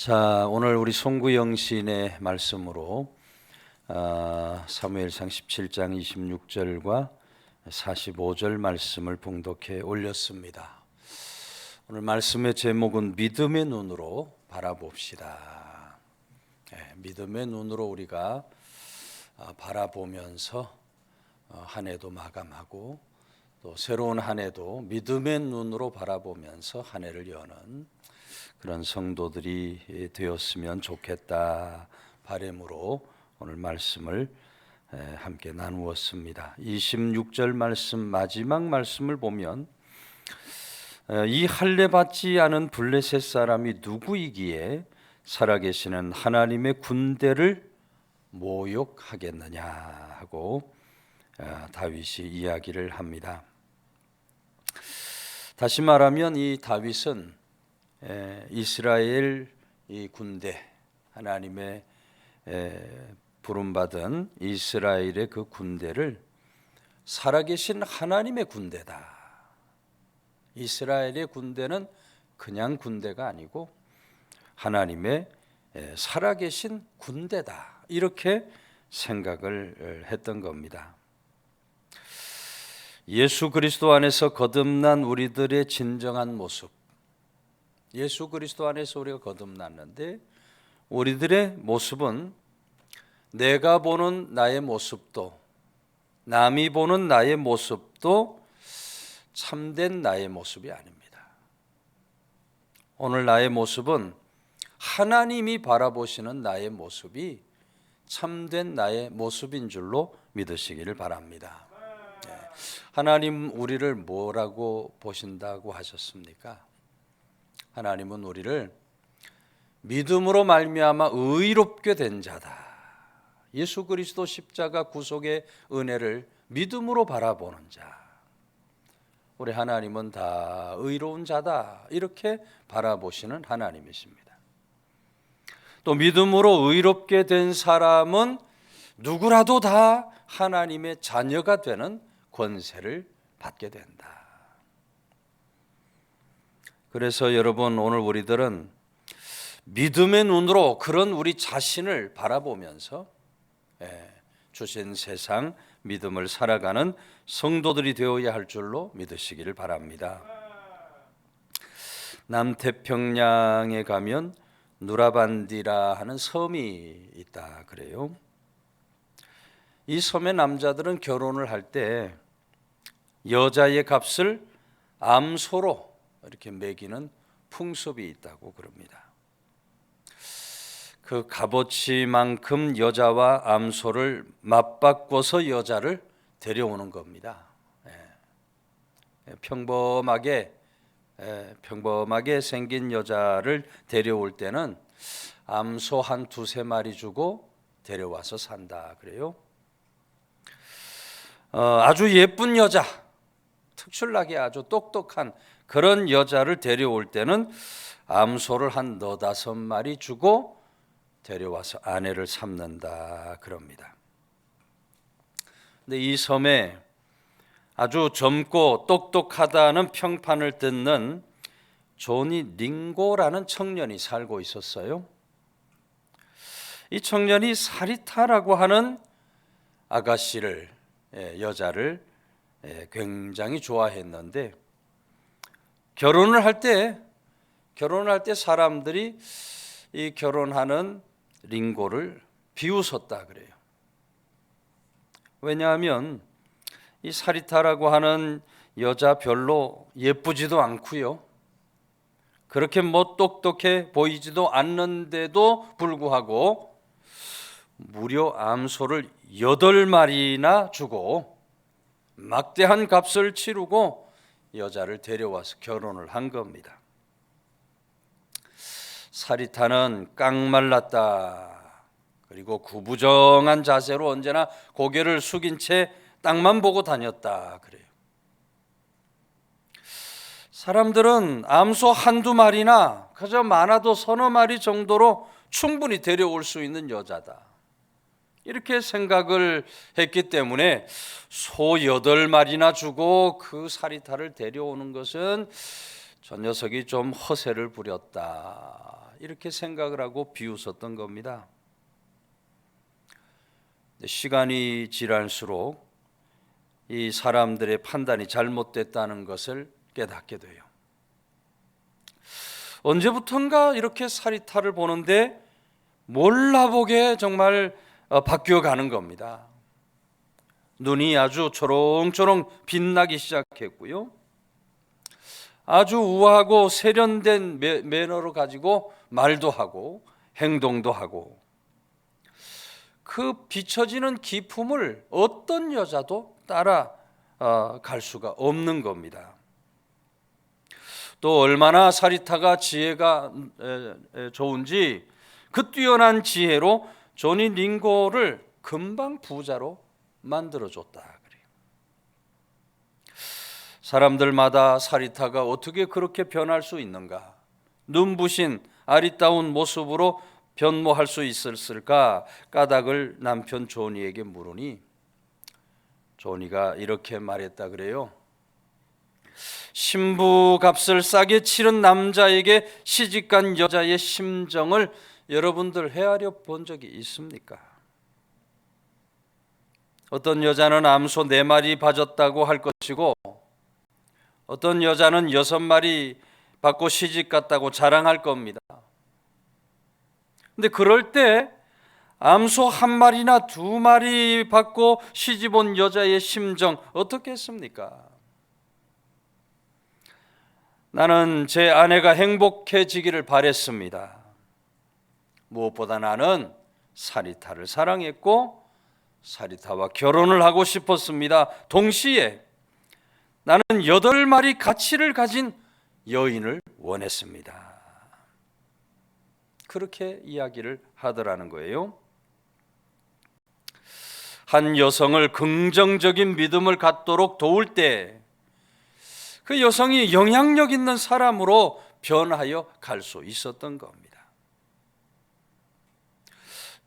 자, 오늘 우리 송구영 시인의 말씀으로 사무엘상 17장 26절과 45절 말씀을 봉독해 올렸습니다. 오늘 말씀의 제목은 믿음의 눈으로 바라봅시다. 믿음의 눈으로 우리가 바라보면서 한 해도 마감하고 또 새로운 한 해도 믿음의 눈으로 바라보면서 한 해를 여는 그런 성도들이 되었으면 좋겠다 바람으로 오늘 말씀을 함께 나누었습니다. 26절 말씀 마지막 말씀을 보면 이 할례 받지 않은 블레셋 사람이 누구이기에 살아계시는 하나님의 군대를 모욕하겠느냐 하고 다윗이 이야기를 합니다. 다시 말하면 이 다윗은 이스라엘 이 군대, 하나님의 부름받은 이스라엘의 그 군대를 살아계신 하나님의 군대다. 이스라엘의 군대는 그냥 군대가 아니고 하나님의 살아계신 군대다. 이렇게 생각을 했던 겁니다. 예수 그리스도 안에서 거듭난 우리들의 진정한 모습, 예수 그리스도 안에서 우리가 거듭났는데 우리들의 모습은 내가 보는 나의 모습도 남이 보는 나의 모습도 참된 나의 모습이 아닙니다. 오늘 나의 모습은 하나님이 바라보시는 나의 모습이 참된 나의 모습인 줄로 믿으시기를 바랍니다. 하나님 우리를 뭐라고 보신다고 하셨습니까? 하나님은 우리를 믿음으로 말미암아 의롭게 된 자다. 예수 그리스도 십자가 구속의 은혜를 믿음으로 바라보는 자. 우리 하나님은 다 의로운 자다. 이렇게 바라보시는 하나님이십니다. 또 믿음으로 의롭게 된 사람은 누구라도 다 하나님의 자녀가 되는 권세를 받게 된다. 그래서 여러분 오늘 우리들은 믿음의 눈으로 그런 우리 자신을 바라보면서 주신 세상 믿음을 살아가는 성도들이 되어야 할 줄로 믿으시기를 바랍니다. 남태평양에 가면 누라반디라 하는 섬이 있다 그래요. 이 섬의 남자들은 결혼을 할 때 여자의 값을 암소로 이렇게 매기는 풍습이 있다고 그럽니다. 그 값어치만큼 여자와 암소를 맞바꿔서 여자를 데려오는 겁니다. 평범하게 생긴 여자를 데려올 때는 암소 한 두세 마리 주고 데려와서 산다 그래요. 아주 예쁜 여자, 특출나게 아주 똑똑한 그런 여자를 데려올 때는 암소를 한 너다섯 마리 주고 데려와서 아내를 삼는다 그럽니다. 근데 이 섬에 아주 젊고 똑똑하다는 평판을 듣는 조니 링고라는 청년이 살고 있었어요. 이 청년이 사리타라고 하는 아가씨를, 여자를 굉장히 좋아했는데 결혼을 할 때 사람들이 이 결혼하는 링고를 비웃었다 그래요. 왜냐하면 이 사리타라고 하는 여자 별로 예쁘지도 않고요. 그렇게 뭐 똑똑해 보이지도 않는데도 불구하고 무려 암소를 8마리나 주고 막대한 값을 치르고 여자를 데려와서 결혼을 한 겁니다. 사리타는 깡말랐다. 그리고 구부정한 자세로 언제나 고개를 숙인 채 땅만 보고 다녔다 그래요. 사람들은 암소 한두 마리나 그저 많아도 서너 마리 정도로 충분히 데려올 수 있는 여자다. 이렇게 생각을 했기 때문에 소 8마리나 주고 그 사리타를 데려오는 것은 저 녀석이 좀 허세를 부렸다. 이렇게 생각을 하고 비웃었던 겁니다. 시간이 지날수록 이 사람들의 판단이 잘못됐다는 것을 깨닫게 돼요. 언제부턴가 이렇게 사리타를 보는데 몰라보게 정말 바뀌어가는 겁니다. 눈이 아주 초롱초롱 빛나기 시작했고요. 아주 우아하고 세련된 매너를 가지고 말도 하고 행동도 하고, 그 비춰지는 기품을 어떤 여자도 따라갈 수가 없는 겁니다. 또 얼마나 사리타가 지혜가 좋은지 그 뛰어난 지혜로 조니 링고를 금방 부자로 만들어줬다 그래요. 사람들마다 사리타가 어떻게 그렇게 변할 수 있는가, 눈부신 아리따운 모습으로 변모할 수 있었을까 까닭을 남편 조니에게 물으니 조니가 이렇게 말했다 그래요. 신부 값을 싸게 치른 남자에게 시집간 여자의 심정을 여러분들 헤아려 본 적이 있습니까? 어떤 여자는 암소 4마리 봐줬다고 할 것이고, 어떤 여자는 6마리 받고 시집갔다고 자랑할 겁니다. 근데 그럴 때 암소 1마리나 2마리 받고 시집 온 여자의 심정 어떻게 했습니까? 나는 제 아내가 행복해지기를 바랬습니다. 무엇보다 나는 사리타를 사랑했고 사리타와 결혼을 하고 싶었습니다. 동시에 나는 8마리 가치를 가진 여인을 원했습니다. 그렇게 이야기를 하더라는 거예요. 한 여성을 긍정적인 믿음을 갖도록 도울 때 그 여성이 영향력 있는 사람으로 변하여 갈 수 있었던 겁니다.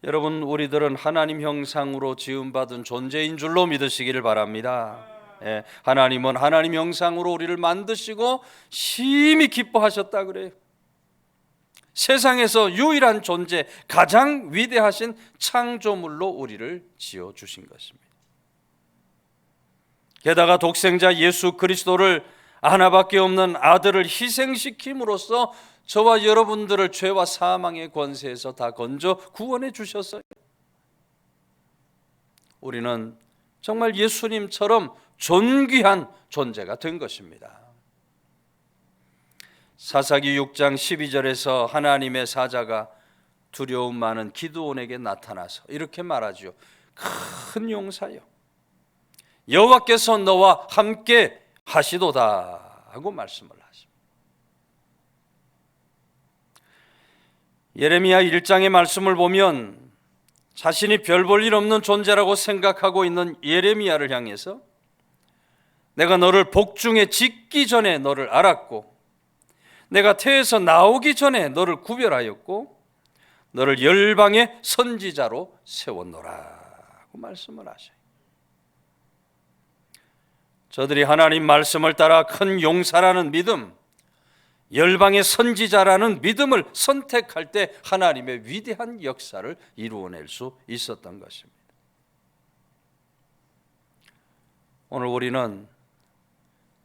여러분, 우리들은 하나님 형상으로 지음받은 존재인 줄로 믿으시기를 바랍니다. 하나님은 하나님 형상으로 우리를 만드시고 심히 기뻐하셨다 그래요. 세상에서 유일한 존재, 가장 위대하신 창조물로 우리를 지어주신 것입니다. 게다가 독생자 예수 그리스도를 하나밖에 없는 아들을 희생시킴으로써 저와 여러분들을 죄와 사망의 권세에서 다 건져 구원해 주셨어요. 우리는 정말 예수님처럼 존귀한 존재가 된 것입니다. 사사기 6장 12절에서 하나님의 사자가 두려움 많은 기드온에게 나타나서 이렇게 말하죠. 큰 용사여, 여호와께서 너와 함께 하시도다 하고 말씀을 하십니다. 예레미야 1장의 말씀을 보면 자신이 별 볼 일 없는 존재라고 생각하고 있는 예레미야를 향해서 내가 너를 복중에 짓기 전에 너를 알았고 내가 태에서 나오기 전에 너를 구별하였고 너를 열방의 선지자로 세웠노라 하고 말씀을 하셔요. 저들이 하나님 말씀을 따라 큰 용사라는 믿음, 열방의 선지자라는 믿음을 선택할 때 하나님의 위대한 역사를 이루어낼 수 있었던 것입니다. 오늘 우리는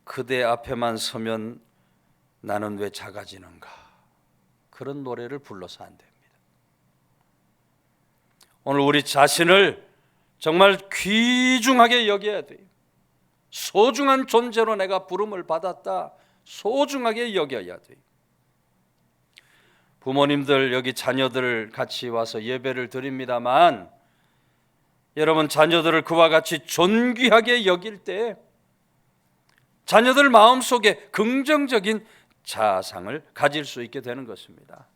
그대 앞에만 서면 나는 왜 작아지는가, 그런 노래를 불러서 안 됩니다. 오늘 우리 자신을 정말 귀중하게 여겨야 돼요. 소중한 존재로 내가 부름을 받았다, 소중하게 여겨야 돼요. 부모님들 여기 자녀들 같이 와서 예배를 드립니다만 여러분, 자녀들을 그와 같이 존귀하게 여길 때 자녀들 마음속에 긍정적인 자아상을 가질 수 있게 되는 것입니다.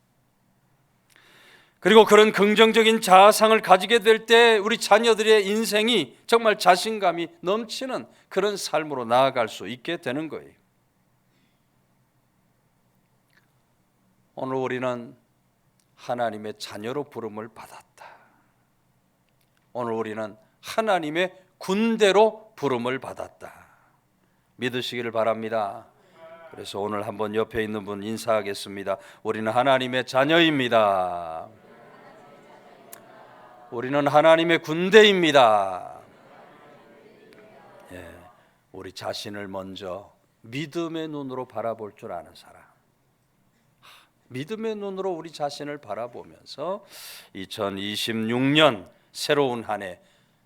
그리고 그런 긍정적인 자아상을 가지게 될 때 우리 자녀들의 인생이 정말 자신감이 넘치는 그런 삶으로 나아갈 수 있게 되는 거예요. 오늘 우리는 하나님의 자녀로 부름을 받았다. 오늘 우리는 하나님의 군대로 부름을 받았다. 믿으시기를 바랍니다. 그래서 오늘 한번 옆에 있는 분 인사하겠습니다. 우리는 하나님의 자녀입니다. 우리는 하나님의 군대입니다. 예, 우리 자신을 먼저 믿음의 눈으로 바라볼 줄 아는 사람, 믿음의 눈으로 우리 자신을 바라보면서 2026년 새로운 한 해,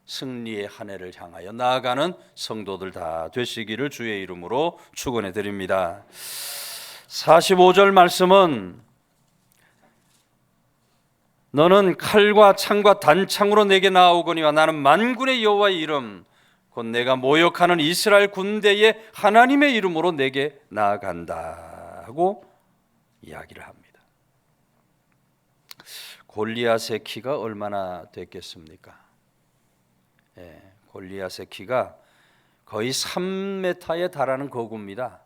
승리의 한 해를 향하여 나아가는 성도들 다 되시기를 주의 이름으로 축원해 드립니다. 45절 말씀은 너는 칼과 창과 단창으로 내게 나아오거니와 나는 만군의 여호와의 이름 곧 내가 모욕하는 이스라엘 군대의 하나님의 이름으로 내게 나아간다 하고 이야기를 합니다. 골리앗의 키가 얼마나 됐겠습니까? 골리앗의 키가 거의 3m에 달하는 거구입니다.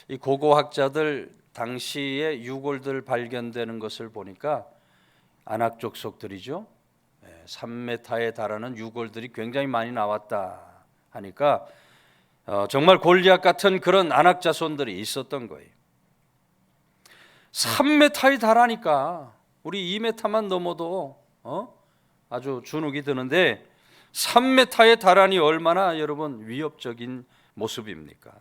이 고고학자들 당시에 유골들 발견되는 것을 보니까 아낙 족속들이죠. 3m에 달하는 유골들이 굉장히 많이 나왔다 하니까 정말 골리앗 같은 그런 아낙 자손들이 있었던 거예요. 3m에 달하니까 우리 2m만 넘어도 아주 주눅이 드는데 3m에 달하니 얼마나 여러분 위협적인 모습입니까?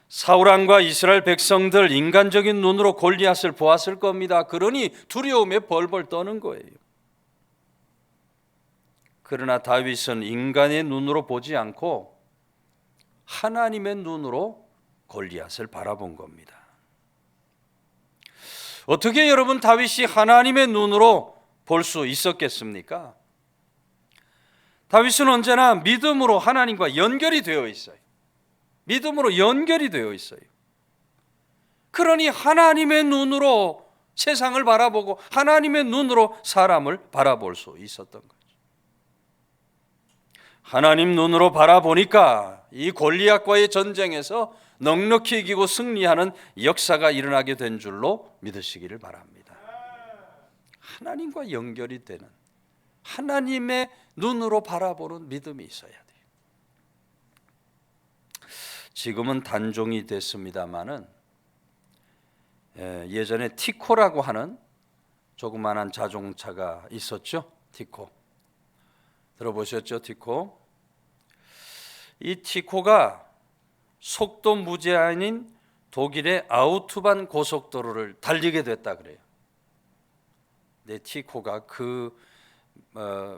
사울 왕과 이스라엘 백성들 인간적인 눈으로 골리앗을 보았을 겁니다. 그러니 두려움에 벌벌 떠는 거예요. 그러나 다윗은 인간의 눈으로 보지 않고 하나님의 눈으로 골리앗을 바라본 겁니다. 어떻게 여러분 다윗이 하나님의 눈으로 볼 수 있었겠습니까? 다윗은 언제나 믿음으로 하나님과 연결이 되어 있어요. 믿음으로 연결이 되어 있어요. 그러니 하나님의 눈으로 세상을 바라보고 하나님의 눈으로 사람을 바라볼 수 있었던 거죠. 하나님 눈으로 바라보니까 이 골리앗과의 전쟁에서 넉넉히 이기고 승리하는 역사가 일어나게 된 줄로 믿으시기를 바랍니다. 하나님과 연결이 되는 하나님의 눈으로 바라보는 믿음이 있어야 돼요. 지금은 단종이 됐습니다마는 예전에 티코라고 하는 조그만한 자동차가 있었죠. 티코 들어보셨죠? 티코. 이 티코가 속도 무제한인 독일의 아우토반 고속도로를 달리게 됐다 그래요. 네, 티코가 그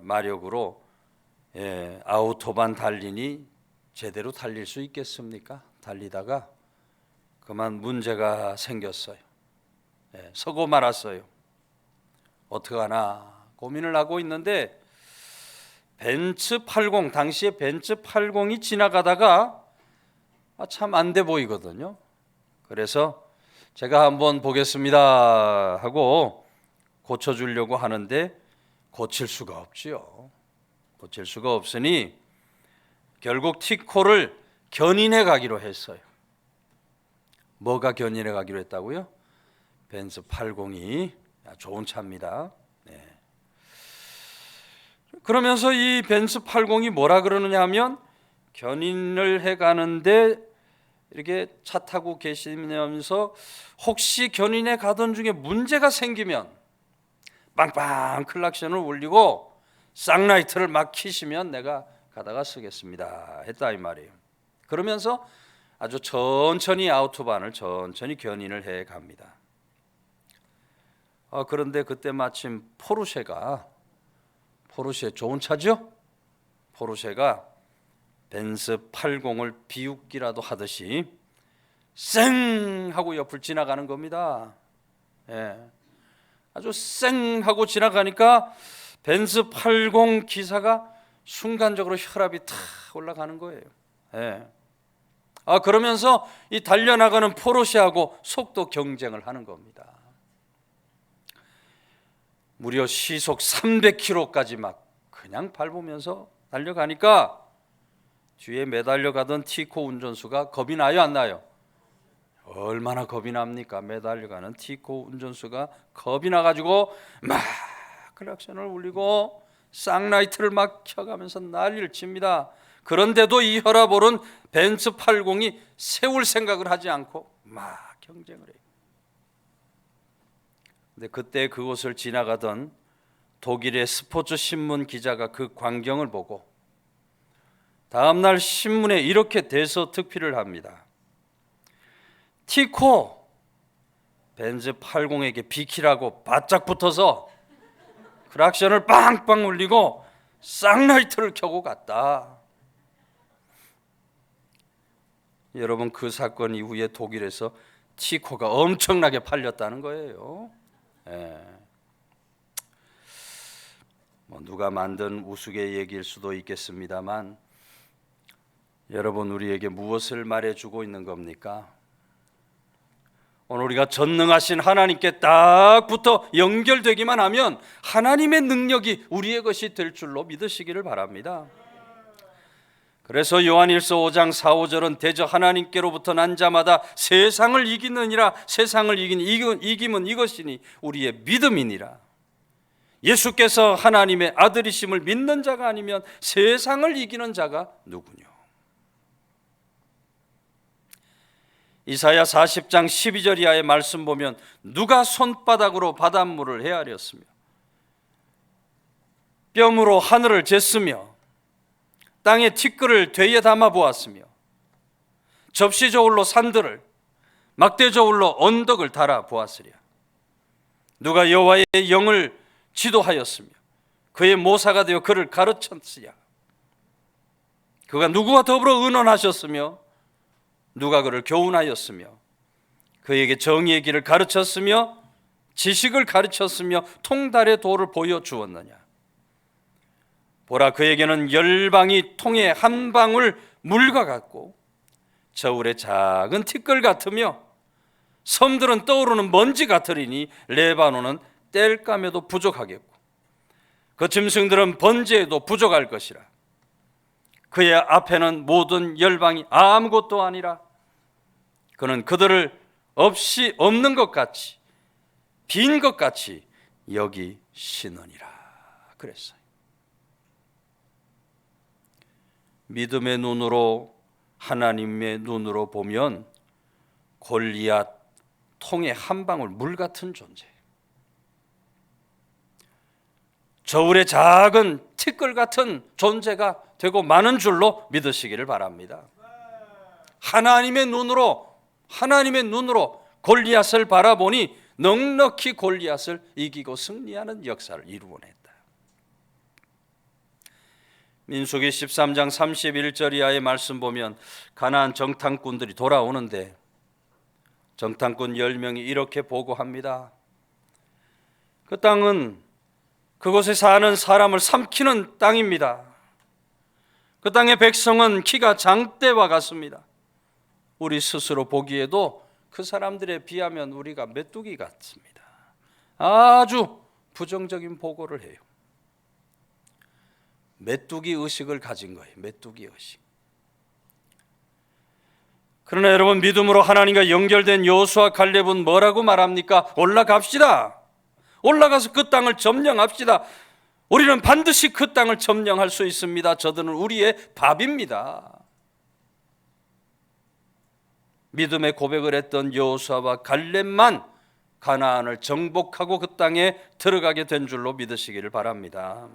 마력으로 아우토반 달리니 제대로 달릴 수 있겠습니까? 달리다가 그만 문제가 생겼어요. 서고 말았어요. 어떡하나 고민을 하고 있는데 벤츠 80, 당시에 벤츠 80이 지나가다가 참 안 돼 보이거든요. 그래서 제가 한번 보겠습니다 하고 고쳐주려고 하는데 고칠 수가 없지요. 고칠 수가 없으니 결국 티코를 견인해 가기로 했어요. 뭐가 견인해 가기로 했다고요? 벤츠 80이 좋은 차입니다. 그러면서 이 벤츠 80이 뭐라 그러느냐 하면 견인을 해 가는데 이렇게 차 타고 계시면서 혹시 견인해 가던 중에 문제가 생기면 빵빵 클락션을 울리고 쌍라이트를 막 켜시면 내가 가다가 쓰겠습니다 했다 이 말이에요. 그러면서 아주 천천히 아우토반을 천천히 견인을 해 갑니다. 그런데 그때 마침 포르쉐 좋은 차죠? 포르쉐가 벤츠 80을 비웃기라도 하듯이 쌩 하고 옆을 지나가는 겁니다. 아주 쌩 하고 지나가니까 벤츠 80 기사가 순간적으로 혈압이 탁 올라가는 거예요. 그러면서 이 달려나가는 포르쉐하고 속도 경쟁을 하는 겁니다. 무려 시속 300km까지 막 그냥 밟으면서 달려가니까 뒤에 매달려 가던 티코 운전수가 겁이 나요, 안 나요? 얼마나 겁이 납니까? 매달려 가는 티코 운전수가 겁이 나가지고 막 클락션을 울리고 쌍라이트를 막 켜가면서 난리를 칩니다. 그런데도 이 혈압오른 벤츠 80이 세울 생각을 하지 않고 막 경쟁을 해요. 근데 그때 그곳을 지나가던 독일의 스포츠 신문 기자가 그 광경을 보고 다음날 신문에 이렇게 대서특필을 합니다. 티코 벤츠 80에게 비키라고 바짝 붙어서 크락션을 빵빵 울리고 쌍라이트를 켜고 갔다. 여러분, 그 사건 이후에 독일에서 티코가 엄청나게 팔렸다는 거예요. 누가 만든 우스갯얘기일 수도 있겠습니다만 여러분, 우리에게 무엇을 말해주고 있는 겁니까? 오늘 우리가 전능하신 하나님께 딱 붙어 연결되기만 하면 하나님의 능력이 우리의 것이 될 줄로 믿으시기를 바랍니다. 그래서 요한일서 5장 4, 5절은 대저 하나님께로부터 난 자마다 세상을 이기느니라. 세상을 이김은 이것이니 우리의 믿음이니라. 예수께서 하나님의 아들이심을 믿는 자가 아니면 세상을 이기는 자가 누구뇨? 이사야 40장 12절 이하의 말씀 보면 누가 손바닥으로 바닷물을 헤아렸으며 뼘으로 하늘을 쟀으며 땅의 티끌을 되에 담아 보았으며 접시 저울로 산들을 막대 저울로 언덕을 달아 보았으랴. 누가 여호와의 영을 지도하였으며 그의 모사가 되어 그를 가르쳤으랴. 그가 누구와 더불어 의논하셨으며 누가 그를 교훈하였으며 그에게 정의의 길을 가르쳤으며 지식을 가르쳤으며 통달의 도를 보여주었느냐. 보라, 그에게는 열방이 통에 한 방울 물과 같고 저울의 작은 티끌 같으며 섬들은 떠오르는 먼지 같으리니 레바논은 땔감에도 부족하겠고 그 짐승들은 번제에도 부족할 것이라. 그의 앞에는 모든 열방이 아무것도 아니라 그는 그들을 없는 것 같이 빈 것 같이 여기시느니라 그랬어요. 믿음의 눈으로, 하나님의 눈으로 보면 골리앗 통에 한 방울 물 같은 존재, 저울의 작은 티끌 같은 존재가 되고 많은 줄로 믿으시기를 바랍니다. 하나님의 눈으로 골리앗을 바라보니 넉넉히 골리앗을 이기고 승리하는 역사를 이루어냈다. 민수기 13장 31절 이하의 말씀 보면 가나안 정탐꾼들이 돌아오는데 정탐꾼 10명이 이렇게 보고합니다. 그 땅은 그곳에 사는 사람을 삼키는 땅입니다. 그 땅의 백성은 키가 장대와 같습니다. 우리 스스로 보기에도 그 사람들에 비하면 우리가 메뚜기 같습니다. 아주 부정적인 보고를 해요. 메뚜기 의식을 가진 거예요. 메뚜기 의식. 그러나 여러분, 믿음으로 하나님과 연결된 여호수아 갈렙은 뭐라고 말합니까? 올라갑시다. 올라가서 그 땅을 점령합시다. 우리는 반드시 그 땅을 점령할 수 있습니다. 저들은 우리의 밥입니다. 믿음의 고백을 했던 여호수아와 갈렙만 가나안을 정복하고 그 땅에 들어가게 된 줄로 믿으시기를 바랍니다.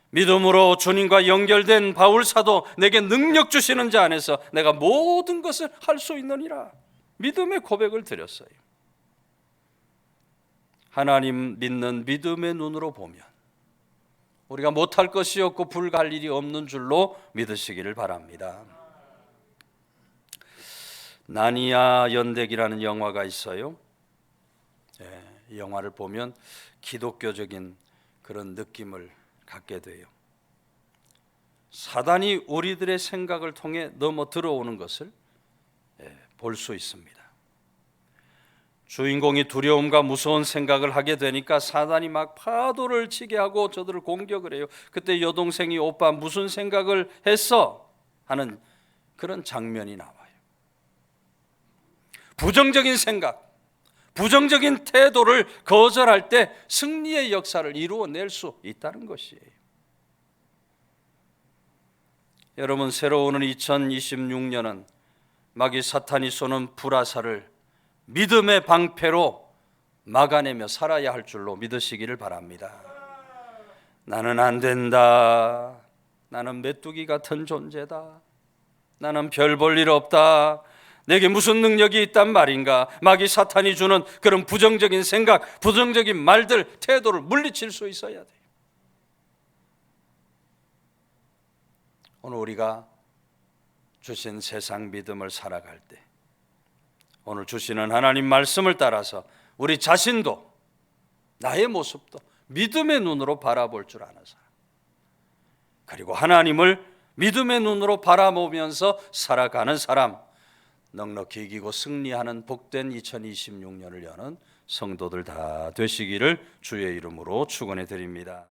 믿음으로 주님과 연결된 바울 사도 내게 능력 주시는 자 안에서 내가 모든 것을 할 수 있느니라 믿음의 고백을 드렸어요. 하나님 믿는 믿음의 눈으로 보면 우리가 못할 것이 없고 불가할 일이 없는 줄로 믿으시기를 바랍니다. 나니아 연대기라는 영화가 있어요. 이 영화를 보면 기독교적인 그런 느낌을 갖게 돼요. 사단이 우리들의 생각을 통해 넘어 들어오는 것을 볼 수 있습니다. 주인공이 두려움과 무서운 생각을 하게 되니까 사단이 막 파도를 치게 하고 저들을 공격을 해요. 그때 여동생이 오빠 무슨 생각을 했어? 하는 그런 장면이 나와요. 부정적인 생각, 부정적인 태도를 거절할 때 승리의 역사를 이루어낼 수 있다는 것이에요. 여러분, 새로 오는 2026년은 마귀 사탄이 쏘는 불화살을 믿음의 방패로 막아내며 살아야 할 줄로 믿으시기를 바랍니다. 나는 안 된다. 나는 메뚜기 같은 존재다. 나는 별 볼 일 없다. 내게 무슨 능력이 있단 말인가. 마귀 사탄이 주는 그런 부정적인 생각, 부정적인 말들, 태도를 물리칠 수 있어야 돼요. 오늘 우리가 주신 세상 믿음을 살아갈 때, 오늘 주시는 하나님 말씀을 따라서 우리 자신도, 나의 모습도 믿음의 눈으로 바라볼 줄 아는 사람, 그리고 하나님을 믿음의 눈으로 바라보면서 살아가는 사람, 넉넉히 이기고 승리하는 복된 2026년을 여는 성도들 다 되시기를 주의 이름으로 축원해 드립니다.